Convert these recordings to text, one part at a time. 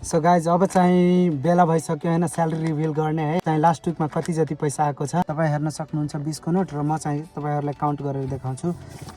So guys अब चाहिँ बेला भइसक्यो हैन स्यालेरी रिभिल गर्ने है। चाहिँ लास्ट विकमा कति जति पैसा आएको छ तपाईँ हेर्न सक्नुहुन्छ 20 को नोट र म चाहिँ तपाईहरुलाई काउन्ट गरेर देखाउँछु।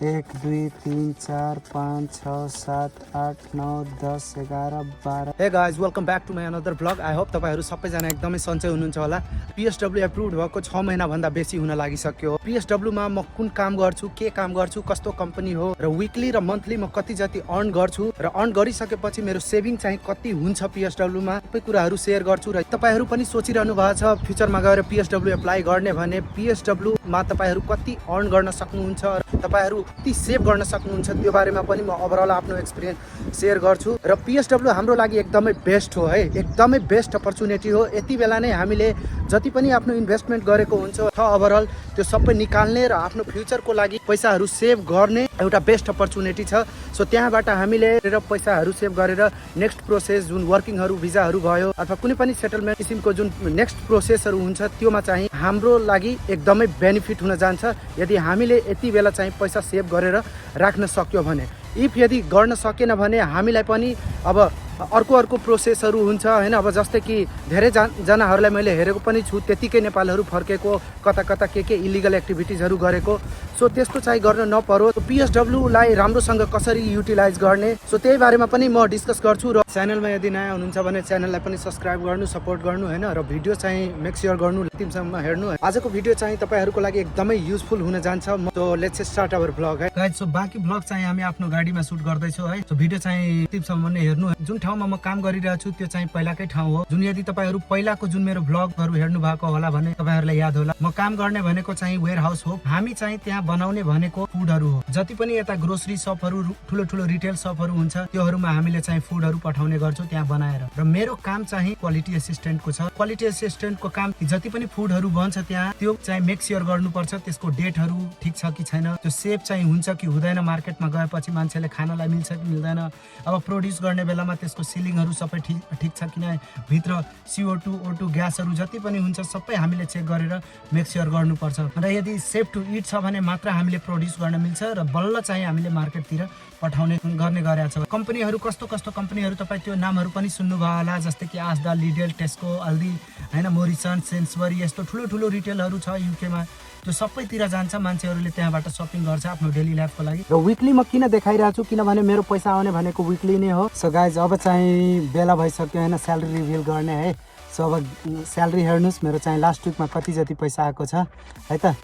1 2 3 4 5 6 7 8 9 10 11 12। Hey guys welcome back to my another blog. I hope तपाईहरु सबैजना एकदमै सन्चै हुनुहुन्छ होला। पीएसडब्ल्यू एप्रुभड भएको 6 महिना भन्दा बेसी हुन लागिसक्यो। पीएसडब्ल्यू मा म कुन काम गर्छु, के काम गर्छु, कस्तो कम्पनी हो र विकली र मन्थली म कति जति अर्न गर्छु र अर्न गरिसकेपछि मेरो सेभिङ चाहिँ कति हुन्छ पीएसडब्ल्यू मा सबै कुराहरु सेयर गर्छु। र तपाईहरु पनि सोचिरहनु भएको छ फ्युचरमा गएर पीएसडब्ल्यू एप्लाई गर्ने भने पीएसडब्ल्यू मा तपाईहरु कति अर्न गर्न सक्नुहुन्छ र तपाईहरु कति सेभ गर्न सक्नुहुन्छ, त्यो बारेमा पनि म ओभरअल आफ्नो एक्सपिरियन्स सेयर गर्छु। र पीएसडब्ल्यू हाम्रो लागि एकदमै बेस्ट हो है, एकदमै बेस्ट अपर्चुनिटी हो। यति बेला नै हामीले जति पनि आफ्नो इन्भेस्टमेन्ट गरेको हुन्छ ओभरअल त्यो सबै निकाल्ने र आफ्नो फ्युचरको लागि पैसाहरु सेभ गर्ने एउटा बेस्ट अपर्चुनिटी छ। सो त्यहाँबाट हामीले पैसाहरु सेभ गरेर नेक्स्ट प्रोसेस जुन वर्किङहरु भिजाहरु भयो अथवा कुनै पनि सेटलमेन्ट किसिमको जुन नेक्स्ट प्रोसेसहरु हुन्छ त्योमा चाहिँ हाम्रो लागि एकदमै बेनिफिट हुन जान्छ यदि हामीले यति बेला चाहिँ पैसा सेभ गरेर राख्न सक्यो भने। इफ यदि गर्न सकेन भने हामीलाई पनि अब अर्को प्रोसेसहरु हुन्छ हैन। अब जस्तै कि धेरै जनाहरुलाई मैले हेरेको पनि छु त्यतिकै नेपालहरु फर्केको, कता के इलिगल एक्टिभिटिजहरु गरेको। सो त्यस्तो चाहिँ गर्न नपरो। पीएसडब्ल्यू लाई राम्रोसँग कसरी युटिलाइज गर्ने सो त्यही बारेमा पनि म डिस्कस गर्छु। र च्यानलमा यदि नयाँ हुनुहुन्छ भने च्यानललाई पनि सब्स्क्राइब गर्नु, सपोर्ट गर्नु हैन। र भिडियो चाहिँ मेक स्योर गर्नु अन्तिमसम्म हेर्नु। आजको भिडियो चाहिँ तपाईहरुको लागि एकदमै युजफुल हुन जान्छ। So let's start our blog है गाइस। सो बाकी ब्लग चाहिँ हामी आफ्नो गाडीमा सुट गर्दै छौ है। सो भिडियो चाहिँ अन्तिमसम्म नै हेर्नु। जुन ठाउँमा म काम गरिरहेको छु त्यो चाहिँ पहिलाकै ठाउँ हो। जुन यदि तपाईहरु पहिलाको जुन मेरो ब्लगहरु हेर्नु भएको होला भने तपाईहरुलाई याद होला म काम गर्ने भनेको चाहिँ वेयर हाउस हो। हामी चाहिँ त्यहाँ बनाउने भनेको फुडहरु हो। जति पनि यता ग्रोसरी शपहरु, ठुलो रिटेल शपहरु हुन्छ त्योहरुमा हामीले चाहिँ फुडहरु पठाउने गर्छौं त्यहाँ बनाएर। र मेरो काम चाहिँ क्वालिटी एसिस्टेन्टको छ। क्वालिटी एसिस्टेन्टको काम जति पनि फुडहरु बन्छ त्यहाँ त्यो चाहिँ मेक स्योर गर्नुपर्छ त्यसको डेटहरु ठीक छ कि छैन, त्यो सेफ चाहिँ हुन्छ कि हुँदैन, मार्केटमा गएपछि मान्छेले खानलाई मिल्छ कि मिल्दैन, अब प्रोड्युस गर्ने बेलामा त्यसको सिलिङहरु सबै ठीक छ कि नै, भित्र CO2 O2 ग्यासहरु जति पनि हुन्छ सबै हामीले चेक गरेर मेक स्योर गर्नुपर्छ। र यदि सेफ टु इट छ भने मात्र हामीले प्रोड्युस गर्न मिल्छ र बल्ल चाहिँ हामीले मार्केटतिर पठाउने गर्ने गरेका छौं। कम्पनीहरु कस्तो कम्पनीहरु तपाई त्यो नामहरु पनि सुन्नुभयो होला, जस्तै कि आजदा, लिडेल, टेस्को, अल्दी हैन, मोरिसन, सेन्सबरी यस्तो ठुलो रिटेलहरु छ युकेमा। त्यो सबैतिर जान्छ मान्छेहरुले, त्यहाँबाट शपिङ गर्छ आफ्नो डेली लाइफको लागि। र विकली म किन देखाइरहेको छु किनभने मेरो पैसा आउने भनेको विकली नै हो। सो गाइज अब चाहिँ बेला भइसक्यो हैन स्यालेरी रिभिल गर्ने है। सो अब स्यालेरी हेर्नुस् मेरो चाहिँ लास्ट विकमा कति जति पैसा आएको छ है त।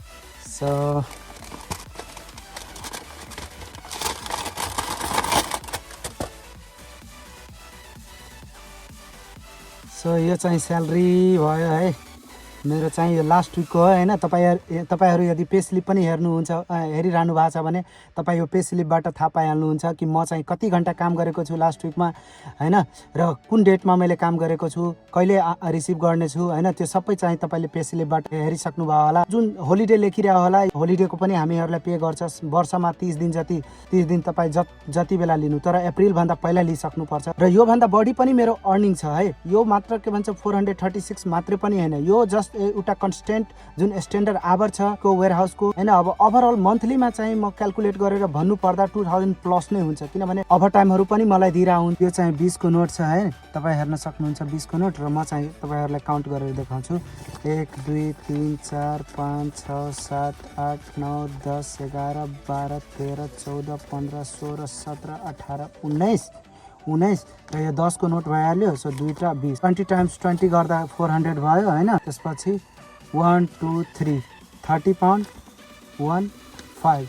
सो यो चाहिँ स्यालेरी भयो है मेरो चाहिँ यो लास्ट विकको हो हैन। तपाईहरु यदि पे स्लिप पनि हेरिरहनु भएको छ भने तपाई यो पे स्लिपबाट थाहा पाइहाल्नुहुन्छ कि म चाहिँ कति घण्टा काम गरेको छु लास्ट विकमा हैन, र कुन डेटमा मैले काम गरेको छु, कहिले रिसिभ गर्ने छु हैन। त्यो सबै चाहिँ तपाईले पे स्लिपबाट हेरिसक्नु भयो होला। जुन होलिडे लेखिरहेको होला होलिडेको पनि हामीहरुलाई पे गर्छ वर्षमा 30 दिन तपाई जति बेला लिनु, तर अप्रिल भन्दा पहिला लिइसक्नु पर्छ। र यो भन्दा बढी पनि मेरो अर्निङ छ है। यो मात्र के भन्छ 436 मात्र पनि हैन, यो जस्ट एउटा कन्स्टेन्ट जुन स्ट्यान्डर्ड आवर छ को वेयर हाउसको हैन। अब ओभरअल मन्थलीमा चाहिँ म क्याल्कुलेट गरेर भन्नु पर्दा 2000 प्लस नै हुन्छ किनभने ओभर टाइमहरु पनि मलाई दिइरा हुन्। यो चाहिँ 20 को नोट छ है, तपाई हेर्न सक्नुहुन्छ 20 को नोट। र म चाहिँ तपाईहरुलाई काउन्ट गरेर देखाउँछु। 1 2 3 4 5 6 7 8 9 10 11 12 13 14 15 16 17 18 19 र यो 10 को नोट भइहाल्यो। सो 2 र 20 20 टाइम्स 20 गर्दा 400 भयो हैन। त्यसपछि 1 2 3 30 पाउन्ड 1 5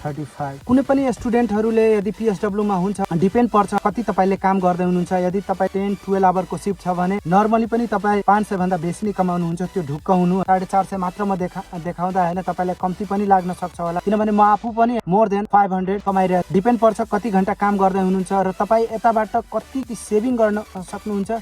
35। कुनै पनि स्टुडेन्टहरुले यदि पीएसडब्ल्यू मा हुन्छ डिपेन्ड पर्छ कति तपाईले काम गर्दै हुनुहुन्छ। यदि तपाई 10-12 आवरको शिफ्ट छ भने नर्मली पनि तपाई 500 भन्दा बेसी नै कमाउनु हुन्छ। त्यो ढुक्क हुनु 450 मात्र म देखाउँदा हैन तपाईलाई कम्ती पनि लाग्न सक्छ होला किनभने म आफू पनि मोर देन 500 कमाइरहेको। डिपेन्ड पर्छ कति घण्टा काम गर्दै हुनुहुन्छ र तपाई यताबाट कति सेभिङ गर्न सक्नुहुन्छ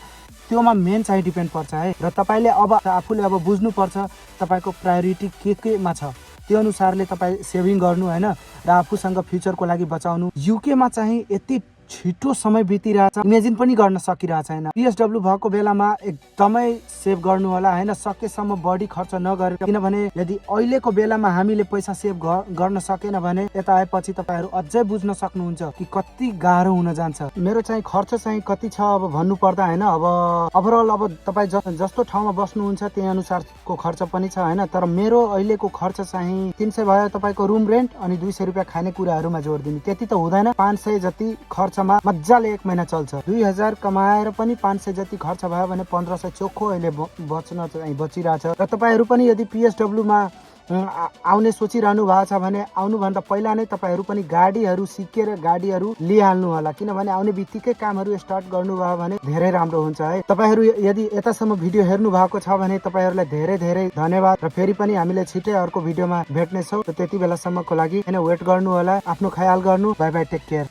त्योमा मेन चाहिँ डिपेन्ड पर्छ है। र तपाईले अब आफूले अब बुझ्नु पर्छ तपाईको प्रायोरिटी केमा छ, त्यो अनुसारले तपाई सेभिङ गर्नु हैन र आफूसँग फ्युचरको लागि बचाउनु। युके मा चाहिँ यति छिटो समय बितिरहेछ, इमेजिन पनि गर्न सकिरहेको छैन। PSW भएको बेलामा एकदमै सेभ गर्नु होला हैन, सकेसम्म बढी खर्च नगरेर, किनभने यदि अहिलेको बेलामा हामीले पैसा सेभ गर्न सकेन भने यता आएपछि तपाईहरु अझै बुझ्न सक्नुहुन्छ कि कति गाह्रो हुन जान्छ। मेरो चाहिँ खर्च चाहिँ कति छ अब भन्नु पर्दा हैन, अब ओभरअल अब तपाई जस्तो ठाउँमा बस्नुहुन्छ त्यही अनुसारको खर्च पनि छ हैन, तर मेरो अहिलेको खर्च चाहिँ 300 भयो तपाईको रुम रेन्ट अनि 200 रुपैयाँ खाने कुराहरुमा जोड्दिनु, त्यति त हुँदैन। 500 जति खर्चमा मज्जाले 1 महिना चल्छ। 2000 कमाएर पनि 500 जति खर्च भयो भने 1500 चोखो अहिले बच्न चाहिँ बचिरहेछ। र तपाईहरु पनि यदि PSW मा आउने सोचिरहनु भएको छ भने आउनुभन्दा पहिला नै तपाईहरु पनि गाडीहरु सिकेर गाडीहरु लिइहाल्नु होला, किनभने आउने बित्तिकै कामहरु स्टार्ट गर्नुभयो भने धेरै राम्रो हुन्छ है। तपाईहरु यदि यतासम्म भिडियो हेर्नु भएको छ भने तपाईहरुलाई धेरै धेरै धन्यवाद, र फेरि पनि हामीले छिटै अर्को भिडियोमा भेट्ने छौं। त्यति बेलासम्मको लागि हैन वेट गर्नु होला, आफ्नो ख्याल गर्नु, बाइ बाइ, टेक केयर।